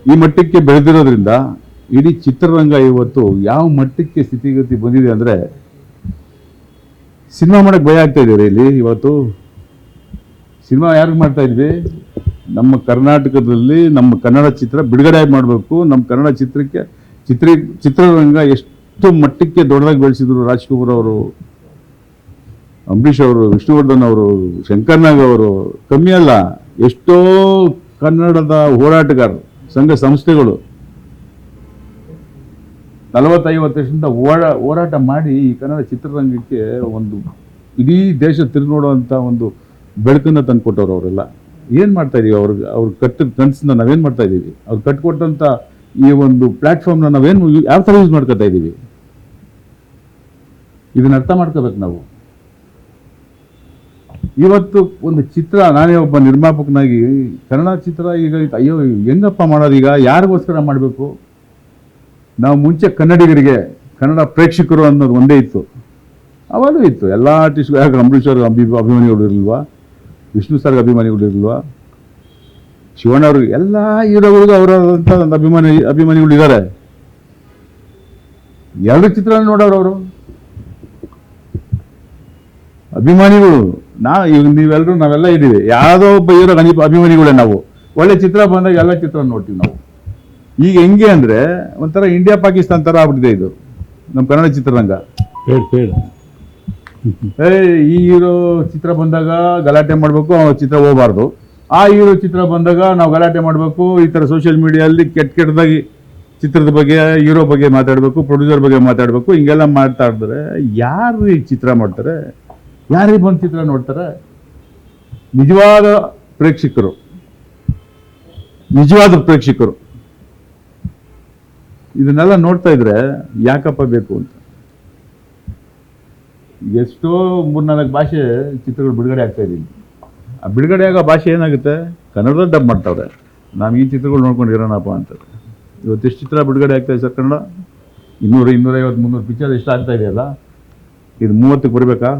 ಈ ಮಟ್ಟಕ್ಕೆ ಬೆಳೆದಿರೋದ್ರಿಂದ ಇಡೀ ಚಿತ್ರರಂಗ ಇವತ್ತು ಯಾವ ಮಟ್ಟಕ್ಕೆ ಸ್ಥಿತಿಗತಿ ಬಂದಿದೆ ಅಂದರೆ, ಸಿನಿಮಾ ಮಾಡೋಕ್ಕೆ ಭಯ ಆಗ್ತಾ ಇದೆ ಇಲ್ಲಿ. ಇವತ್ತು ಸಿನಿಮಾ ಯಾರಿಗೆ ಮಾಡ್ತಾ ಇದ್ವಿ? ನಮ್ಮ ಕರ್ನಾಟಕದಲ್ಲಿ ನಮ್ಮ ಕನ್ನಡ ಚಿತ್ರ ಬಿಡುಗಡೆ ಮಾಡಬೇಕು. ನಮ್ಮ ಕನ್ನಡ ಚಿತ್ರಕ್ಕೆ ಚಿತ್ರರಂಗ ಎಷ್ಟು ಮಟ್ಟಕ್ಕೆ ದೊಡ್ಡದಾಗಿ ಬೆಳೆಸಿದ್ರು. ರಾಜ್ಕುಮಾರ್ ಅವರು, ಅಂಬರೀಷ್ ಅವರು, ವಿಷ್ಣುವರ್ಧನ್ ಅವರು, ಶಂಕರ್ನಾಗ್ ಅವರು, ಕಮ್ಮಿ ಅಲ್ಲ, ಎಷ್ಟೋ ಕನ್ನಡದ ಹೋರಾಟಗಾರರು, ಸಂಘ ಸಂಸ್ಥೆಗಳು 40-50 ವರ್ಷದಿಂದ ಹೋರಾಟ ಮಾಡಿ ಈ ಕನ್ನಡ ಚಿತ್ರರಂಗಕ್ಕೆ ಒಂದು ಇಡೀ ದೇಶ ತಿರುಗಿ ನೋಡುವಂಥ ಒಂದು ಬೆಳಕನ್ನು ತಂದು ಕೊಟ್ಟವ್ರು. ಅವರೆಲ್ಲ ಏನು ಮಾಡ್ತಾ ಇದೀವಿ? ಅವ್ರು ಕಟ್ಟಿದ ಕನಸನ್ನ ನಾವೇನು ಮಾಡ್ತಾ ಇದ್ದೀವಿ? ಅವ್ರು ಕಟ್ಕೊಟ್ಟಂಥ ಈ ಒಂದು ಪ್ಲ್ಯಾಟ್ಫಾರ್ಮ್ನ ನಾವೇನು ಯಾವ ಥರ ಯೂಸ್ ಮಾಡ್ಕೊತಾ ಇದ್ದೀವಿ? ಇದನ್ನ ಅರ್ಥ ಮಾಡ್ಕೋಬೇಕು ನಾವು. ಇವತ್ತು ಒಂದು ಚಿತ್ರ, ನಾನೇ ಒಬ್ಬ ನಿರ್ಮಾಪಕನಾಗಿ ಕನ್ನಡ ಚಿತ್ರ ಈಗ ಅಯ್ಯೋ ಹೆಂಗಪ್ಪ ಮಾಡೋದು? ಈಗ ಯಾರಿಗೋಸ್ಕರ ಮಾಡಬೇಕು? ನಾವು ಮುಂಚೆ ಕನ್ನಡಿಗರಿಗೆ, ಕನ್ನಡ ಪ್ರೇಕ್ಷಕರು ಅನ್ನೋದು ಒಂದೇ ಇತ್ತು. ಅವಾಗಲೂ ಇತ್ತು. ಎಲ್ಲ ಆರ್ಟಿಸ್ಟ್ಗಳು, ಯಾಕೆ ಅಂಬರೀಷ್ ಅವ್ರಿಗೆ ಅಭಿಮಾನಿಗಳು ಇರಲ್ವಾ? ವಿಷ್ಣು ಸರ್ಗೆ ಅಭಿಮಾನಿಗಳು ಇರಲ್ವಾ? ಶಿವಣ್ಣ ಅವ್ರಿಗೆ, ಎಲ್ಲ ಹೀರೋಗಳಿಗೂ ಅವರಾದಂಥ ಒಂದು ಅಭಿಮಾನಿಗಳು ಇದ್ದಾರೆ. ಎರಡು ಚಿತ್ರ ನೋಡೋರು ಅವರು ಅಭಿಮಾನಿಗಳು. ಈಗ ನೀವೆಲ್ಲರೂ ನಾವೆಲ್ಲ ಇದ್ದೀವಿ, ಯಾವುದೋ ಒಬ್ಬ ಹೀರೋ ಅಭಿಮಾನಿಗಳೇ ನಾವು. ಒಳ್ಳೆ ಚಿತ್ರ ಬಂದಾಗ ಎಲ್ಲ ಚಿತ್ರ ನೋಡ್ತೀವಿ ನಾವು. ಈಗ ಹೆಂಗೆ ಅಂದರೆ ಒಂಥರ ಇಂಡಿಯಾ ಪಾಕಿಸ್ತಾನ ಥರ ಆಗ್ಬಿಟ್ಟಿದೆ ಇದು ನಮ್ಮ ಕನ್ನಡ ಚಿತ್ರರಂಗ. ಈ ಹೀರೋ ಚಿತ್ರ ಬಂದಾಗ ಗಲಾಟೆ ಮಾಡಬೇಕು, ಚಿತ್ರ ಹೋಗಬಾರ್ದು. ಆ ಹೀರೋ ಚಿತ್ರ ಬಂದಾಗ ನಾವು ಗಲಾಟೆ ಮಾಡಬೇಕು. ಈ ಥರ ಸೋಷಿಯಲ್ ಮೀಡಿಯಲ್ಲಿ ಕೆಟ್ಟದಾಗಿ ಚಿತ್ರದ ಬಗ್ಗೆ, ಹೀರೋ ಬಗ್ಗೆ ಮಾತಾಡಬೇಕು, ಪ್ರೊಡ್ಯೂಸರ್ ಬಗ್ಗೆ ಮಾತಾಡಬೇಕು. ಹಿಂಗೆಲ್ಲ ಮಾತಾಡಿದ್ರೆ ಯಾರು ಈ ಚಿತ್ರ ಮಾಡ್ತಾರೆ? ಯಾರಿಗೆ ಬಂದು ಚಿತ್ರ ನೋಡ್ತಾರೆ? ನಿಜವಾದ ಪ್ರೇಕ್ಷಕರು ಇದನ್ನೆಲ್ಲ ನೋಡ್ತಾ ಇದ್ರೆ ಯಾಕಪ್ಪ ಬೇಕು ಅಂತ. ಎಷ್ಟೋ 3-4 ಭಾಷೆ ಚಿತ್ರಗಳು ಬಿಡುಗಡೆ ಆಗ್ತಾ ಇದ್ದೀನಿ. ಆ ಬಿಡುಗಡೆ ಆಗೋ ಭಾಷೆ ಏನಾಗುತ್ತೆ? ಕನ್ನಡದಲ್ಲಿ ಡಬ್ ಮಾಡ್ತಾವ್ರೆ. ನಾವು ಈ ಚಿತ್ರಗಳು ನೋಡ್ಕೊಂಡು ಇರೋಣಪ್ಪ ಅಂತಾರೆ. ಇವತ್ತು ಎಷ್ಟು ಚಿತ್ರ ಬಿಡುಗಡೆ ಆಗ್ತಾ ಇದೆ ಸರ್ ಕನ್ನಡ? 200, 250, 300 ಪಿಕ್ಚರ್ ಎಷ್ಟು ಆಗ್ತಾ ಇದೆಯಲ್ಲ? ಇದು 30ಕ್ಕೆ ಬರಬೇಕಾ?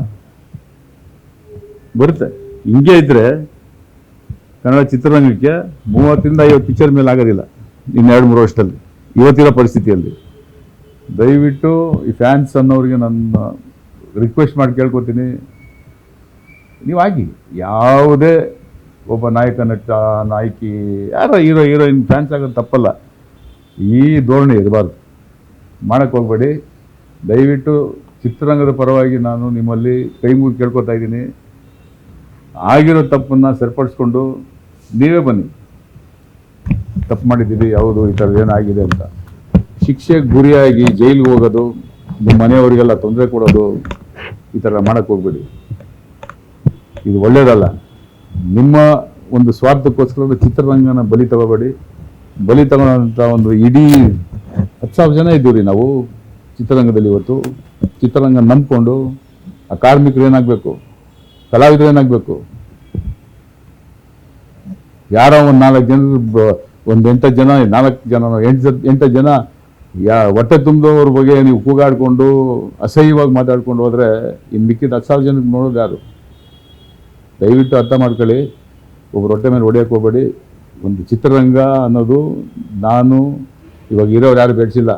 ಬರುತ್ತೆ. ಹಿಂಗೆ ಇದ್ದರೆ ಕನ್ನಡ ಚಿತ್ರರಂಗಕ್ಕೆ 30-50 ಪಿಕ್ಚರ್ ಮೇಲೆ ಆಗೋದಿಲ್ಲ ಇನ್ನು 2-3 ವರ್ಷದಲ್ಲಿ, ಇವತ್ತಿರೋ ಪರಿಸ್ಥಿತಿಯಲ್ಲಿ. ದಯವಿಟ್ಟು ಈ ಫ್ಯಾನ್ಸ್ ಅನ್ನೋರಿಗೆ ನನ್ನ ರಿಕ್ವೆಸ್ಟ್ ಮಾಡಿ ಕೇಳ್ಕೊತೀನಿ, ನೀವು ಆಗಿ ಯಾವುದೇ ಒಬ್ಬ ನಾಯಕ, ನಟ, ನಾಯಕಿ, ಯಾರೋ ಹೀರೋಯಿನ್ ಫ್ಯಾನ್ಸ್ ಆಗೋದು ತಪ್ಪಲ್ಲ. ಈ ಧೋರಣೆ ಇರಬಾರ್ದು, ಮಾಡೋಕ್ಕೆ ಹೋಗಬೇಡಿ. ದಯವಿಟ್ಟು ಚಿತ್ರರಂಗದ ಪರವಾಗಿ ನಾನು ನಿಮ್ಮಲ್ಲಿ ಕೈ ಮುಗಿ ಕೇಳ್ಕೊತಾ ಇದ್ದೀನಿ. ಆಗಿರೋ ತಪ್ಪನ್ನು ಸರಿಪಡಿಸ್ಕೊಂಡು ನೀವೇ ಬನ್ನಿ. ತಪ್ಪು ಮಾಡಿದ್ದೀವಿ, ಹೌದು ಈ ಥರದ್ದು ಏನಾಗಿದೆ ಅಂತ. ಶಿಕ್ಷೆಗೆ ಗುರಿಯಾಗಿ ಜೈಲಿಗೆ ಹೋಗೋದು, ನಿಮ್ಮ ಮನೆಯವರಿಗೆಲ್ಲ ತೊಂದರೆ ಕೊಡೋದು, ಈ ಥರ ಮಾಡೋಕ್ಕೆ ಹೋಗ್ಬೇಡಿ. ಇದು ಒಳ್ಳೆಯದಲ್ಲ. ನಿಮ್ಮ ಒಂದು ಸ್ವಾರ್ಥಕ್ಕೋಸ್ಕರ ಚಿತ್ರರಂಗನ ಬಲಿ ತಗೋಬೇಡಿ. ಬಲಿ ತಗೊಳ್ಳೋಂಥ ಒಂದು ಇಡೀ 10,000 ಜನ ಇದ್ದೀವಿ ರೀ ನಾವು ಚಿತ್ರರಂಗದಲ್ಲಿ. ಇವತ್ತು ಚಿತ್ರರಂಗ ನಂಬಿಕೊಂಡು ಆ ಕಾರ್ಮಿಕರು ಏನಾಗಬೇಕು, ಕಲಾವಿದರು ಏನಾಗಬೇಕು? ಯಾರೋ ಒಂದು 4 ಜನರು, ಒಂದು 8 ಜನ, 4 ಜನ, 8 ಜನ ಹೊಟ್ಟೆ ತುಂಬಿದವ್ರ ಬಗ್ಗೆ ನೀವು ಕೂಗಾಡಿಕೊಂಡು ಅಸಹ್ಯವಾಗಿ ಮಾತಾಡ್ಕೊಂಡು ಹೋದರೆ ಇನ್ನು ಮಿಕ್ಕಿದ 10,000 ಜನಕ್ಕೆ ನೋಡೋದು ಯಾರು? ದಯವಿಟ್ಟು ಅರ್ಥ ಮಾಡ್ಕೊಳ್ಳಿ. ಒಬ್ಬರು ಹೊಟ್ಟೆ ಮೇಲೆ ಹೊಡೆಯೋಕ್ಕೆ ಹೋಗಬೇಡಿ. ಒಂದು ಚಿತ್ರರಂಗ ಅನ್ನೋದು ನಾನು ಇವಾಗ ಇರೋರು ಯಾರು ಬೆಳೆಸಿಲ್ಲ.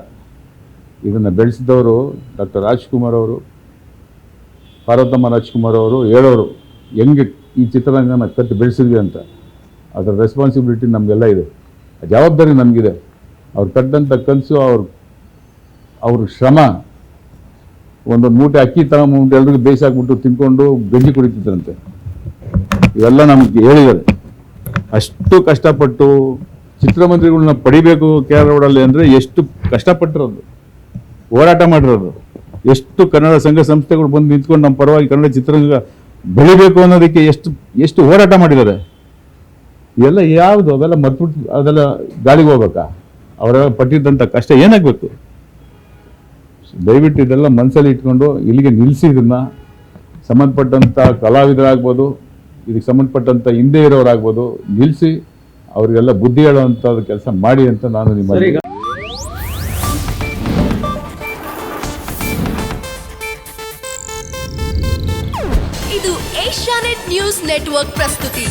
ಇದನ್ನು ಬೆಳೆಸಿದವರು ಡಾಕ್ಟರ್ ರಾಜ್ಕುಮಾರ್ ಅವರು, ಪಾರ್ವತಮ್ಮ ರಾಜ್ಕುಮಾರ್ ಅವರು ಹೇಳೋರು ಹೆಂಗೆ ಈ ಚಿತ್ರರಂಗನ ಕಟ್ಟಿ ಬೆಳೆಸಿದ್ವಿ ಅಂತ. ಅದರ ರೆಸ್ಪಾನ್ಸಿಬಿಲಿಟಿ ನಮಗೆಲ್ಲ ಇದೆ, ಜವಾಬ್ದಾರಿ ನಮಗಿದೆ. ಅವ್ರು ಕಟ್ಟಂಥ ಕನಸು, ಅವ್ರ ಶ್ರಮ. ಒಂದೊಂದು ಮೂಟೆ ಅಕ್ಕಿ ತಗೊಂಡು ಎಲ್ರಿಗೂ ಬೇಯಿಸಾಕ್ಬಿಟ್ಟು ತಿನ್ಕೊಂಡು ಗಂಜಿ ಕುಡಿತಿದ್ರಂತೆ. ಇವೆಲ್ಲ ನಮಗೆ ಹೇಳಿದ್ದಾರೆ. ಅಷ್ಟು ಕಷ್ಟಪಟ್ಟು ಚಿತ್ರಮಂತ್ರಿಗಳನ್ನ ಪಡಿಬೇಕು KR ರೋಡಲ್ಲಿ ಅಂದರೆ ಎಷ್ಟು ಕಷ್ಟಪಟ್ಟಿರೋದು, ಹೋರಾಟ ಮಾಡಿರೋದು. ಎಷ್ಟು ಕನ್ನಡ ಸಂಘ ಸಂಸ್ಥೆಗಳು ಬಂದು ನಿಂತ್ಕೊಂಡು ನಮ್ಮ ಪರವಾಗಿ ಕನ್ನಡ ಚಿತ್ರರಂಗ ಬೆಳಿಬೇಕು ಅನ್ನೋದಕ್ಕೆ ಎಷ್ಟು ಹೋರಾಟ ಮಾಡಿದ್ದಾರೆ. ಇವೆಲ್ಲ ಯಾವುದು? ಅವೆಲ್ಲ ಮರ್ತ್ಬಿಟ್ಟು ಅದೆಲ್ಲ ಗಾಳಿಗೆ ಹೋಗ್ಬೇಕಾ? ಅವರೆಲ್ಲ ಪಟ್ಟಿದ್ದಂಥ ಕಷ್ಟ ಏನಾಗಬೇಕು? ದಯವಿಟ್ಟು ಇದೆಲ್ಲ ಮನಸ್ಸಲ್ಲಿ ಇಟ್ಕೊಂಡು ಇಲ್ಲಿಗೆ ನಿಲ್ಲಿಸಿದನ್ನ ಸಂಬಂಧಪಟ್ಟಂಥ ಕಲಾವಿದರಾಗ್ಬೋದು, ಇದಕ್ಕೆ ಸಂಬಂಧಪಟ್ಟಂಥ ಹಿಂದೆ ಇರೋರಾಗ್ಬೋದು, ನಿಲ್ಲಿಸಿ ಅವರಿಗೆಲ್ಲ ಬುದ್ಧಿ ಹೇಳುವಂಥ ಕೆಲಸ ಮಾಡಿ ಅಂತ ನಾನು ನಿಮ್ಮಲ್ಲಿ. ಇದು ಏಷ್ಯಾನೆಟ್ ನ್ಯೂಸ್ ನೆಟ್ವರ್ಕ್ ಪ್ರಸ್ತುತಿ.